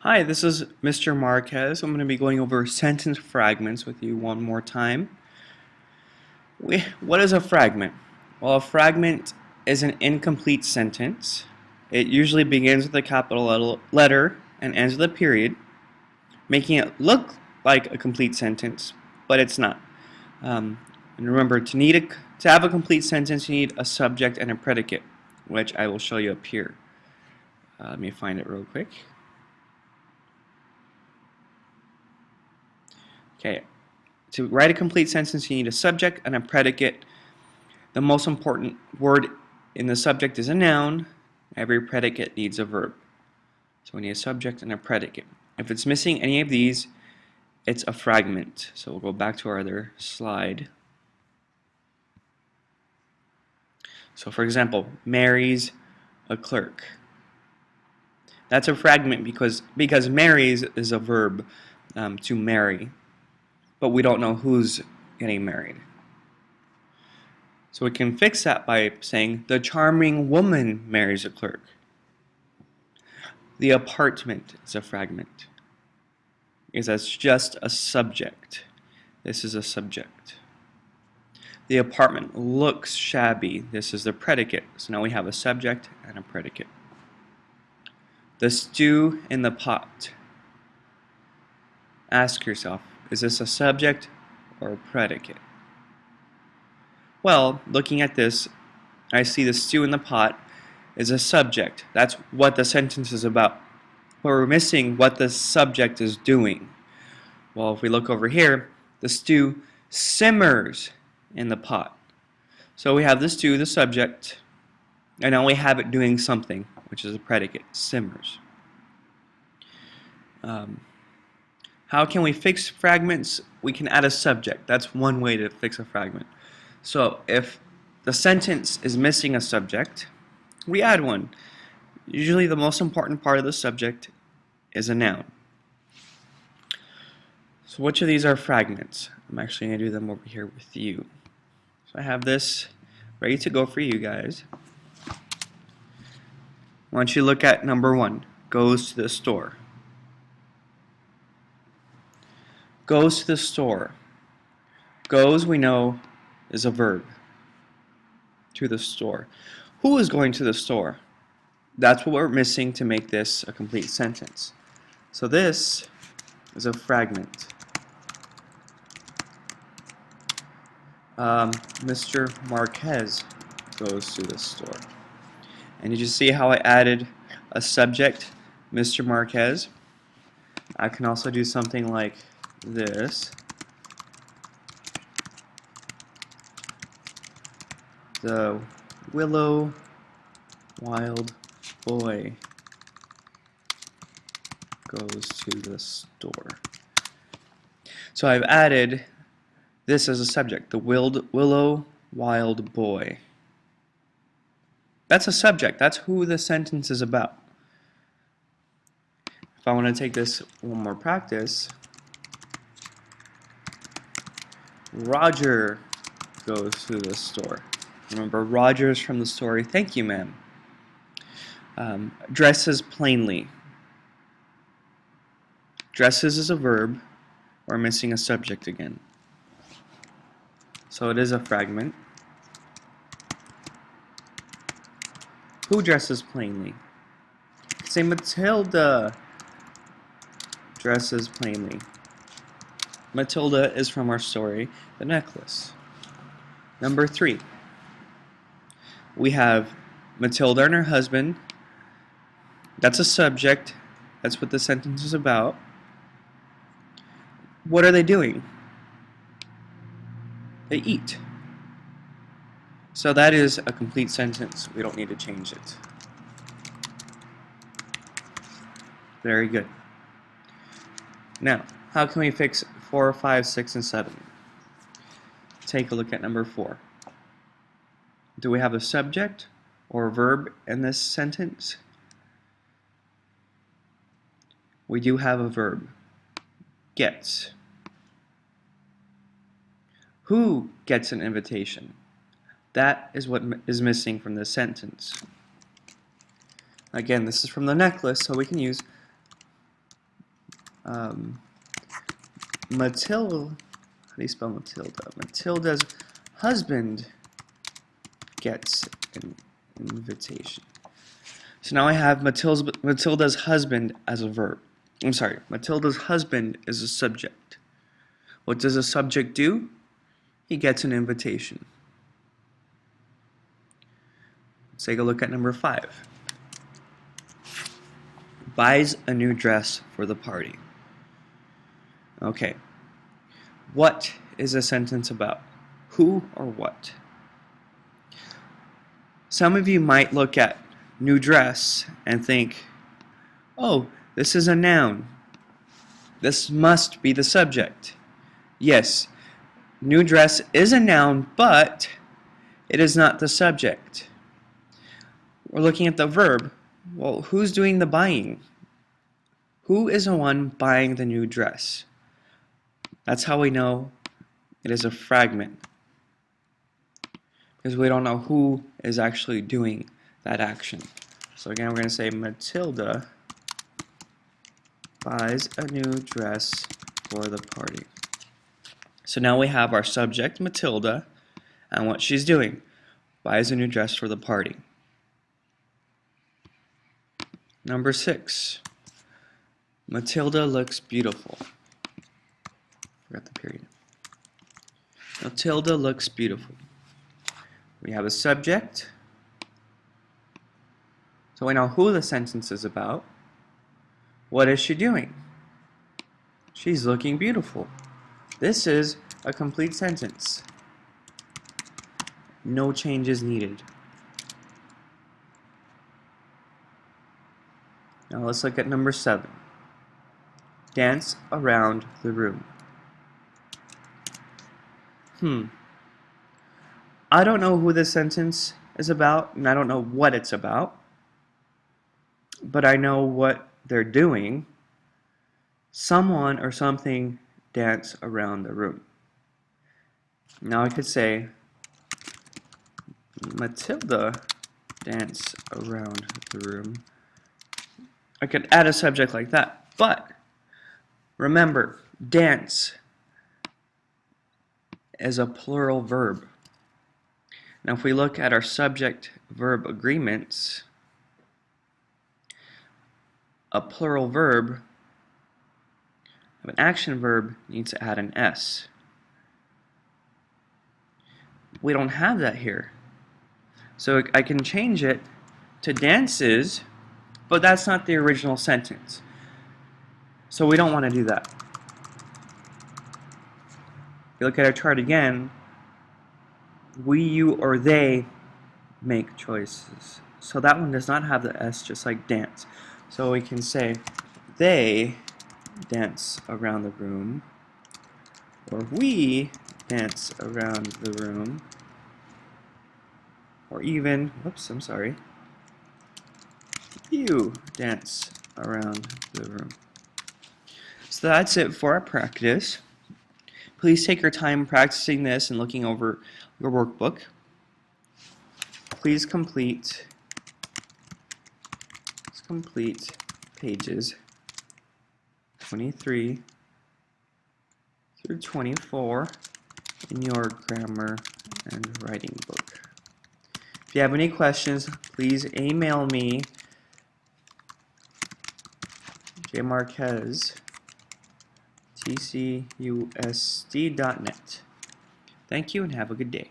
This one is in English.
Hi, this is Mr. Marquez. I'm going to be going over sentence fragments with you one more time. What is a fragment? Well, a fragment is an incomplete sentence. It usually begins with a capital letter and ends with a period, making it look like a complete sentence, but it's not. And remember, to have a complete sentence, you need a subject and a predicate, which I will show you up here. Let me find it real quick. Okay, to write a complete sentence, you need a subject and a predicate. The most important word in the subject is a noun. Every predicate needs a verb. So we need a subject and a predicate. If it's missing any of these, it's a fragment. So we'll go back to our other slide. So for example, marries a clerk. That's a fragment because marries is a verb, to marry. But we don't know who's getting married. So we can fix that by saying the charming woman marries a clerk. The apartment is a fragment because that's just a subject. This is a subject. The apartment looks shabby. This is the predicate. So now we have a subject and a predicate. The stew in the pot. Ask yourself, is this a subject or a predicate? Well, looking at this, I see the stew in the pot is a subject. That's what the sentence is about. But we're missing what the subject is doing. Well, if we look over here, the stew simmers in the pot. So we have the stew, the subject, and now we have it doing something, which is a predicate, simmers. How can we fix fragments? We can add a subject. That's one way to fix a fragment. So if the sentence is missing a subject, we add one. Usually the most important part of the subject is a noun. So which of these are fragments? I'm actually going to do them over here with you. So I have this ready to go for you guys. I want you to look at number 1, goes to the store. Goes to the store. Goes, we know, is a verb. To the store. Who is going to the store? That's what we're missing to make this a complete sentence. So this is a fragment. Mr. Marquez goes to the store. And you just see how I added a subject, Mr. Marquez. I can also do something like this. The willow wild boy goes to the store. So I've added this as a subject, the willow wild boy. That's a subject. That's who the sentence is about. If I want to take this one more practice, Roger goes to the store. Remember, Roger's from the story Thank You, Ma'am. Dresses plainly. Dresses is a verb. We're missing a subject again. So it is a fragment. Who dresses plainly? Say Matilda dresses plainly. Matilda is from our story, The Necklace. Number 3. We have Matilda and her husband. That's a subject. That's what the sentence is about. What are they doing? They eat. So that is a complete sentence. We don't need to change it. Very good. Now, how can we fix 4, 5, 6, and 7? Take a look at number 4. Do we have a subject or a verb in this sentence? We do have a verb. Gets. Who gets an invitation? That is what is missing from this sentence. Again, this is from The Necklace, so we can use Matilda, how do you spell Matilda? Matilda's husband gets an invitation. So now I have Matilda's husband as a verb. I'm sorry, Matilda's husband is a subject. What does a subject do? He gets an invitation. Let's take a look at number 5. Buys a new dress for the party. Okay. What is a sentence about? Who or what? Some of you might look at new dress and think, oh, this is a noun. This must be the subject. Yes, new dress is a noun, but it is not the subject. We're looking at the verb. Well, who's doing the buying? Who is the one buying the new dress? That's how we know it is a fragment, because we don't know who is actually doing that action. So again, we're going to say Matilda buys a new dress for the party. So now we have our subject, Matilda, and what she's doing. Buys a new dress for the party. Number 6. Matilda looks beautiful. Forgot the period. Matilda looks beautiful. We have a subject. So we know who the sentence is about. What is she doing? She's looking beautiful. This is a complete sentence. No changes needed. Now let's look at number 7. Dance around the room. I don't know who this sentence is about, and I don't know what it's about, but I know what they're doing. Someone or something dance around the room. Now I could say, Matilda dance around the room. I could add a subject like that, but remember, dance is a plural verb. Now if we look at our subject-verb agreements, a plural verb, an action verb, needs to add an S. We don't have that here. So I can change it to dances, but that's not the original sentence. So we don't want to do that. If you look at our chart again, we, you, or they make choices. So that one does not have the S, just like dance. So we can say, they dance around the room, or we dance around the room, or even, whoops, I'm sorry, you dance around the room. So that's it for our practice. Please take your time practicing this and looking over your workbook. Please complete pages 23 through 24 in your grammar and writing book. If you have any questions, please email me, Marquez, tcusd.net. Thank you and have a good day.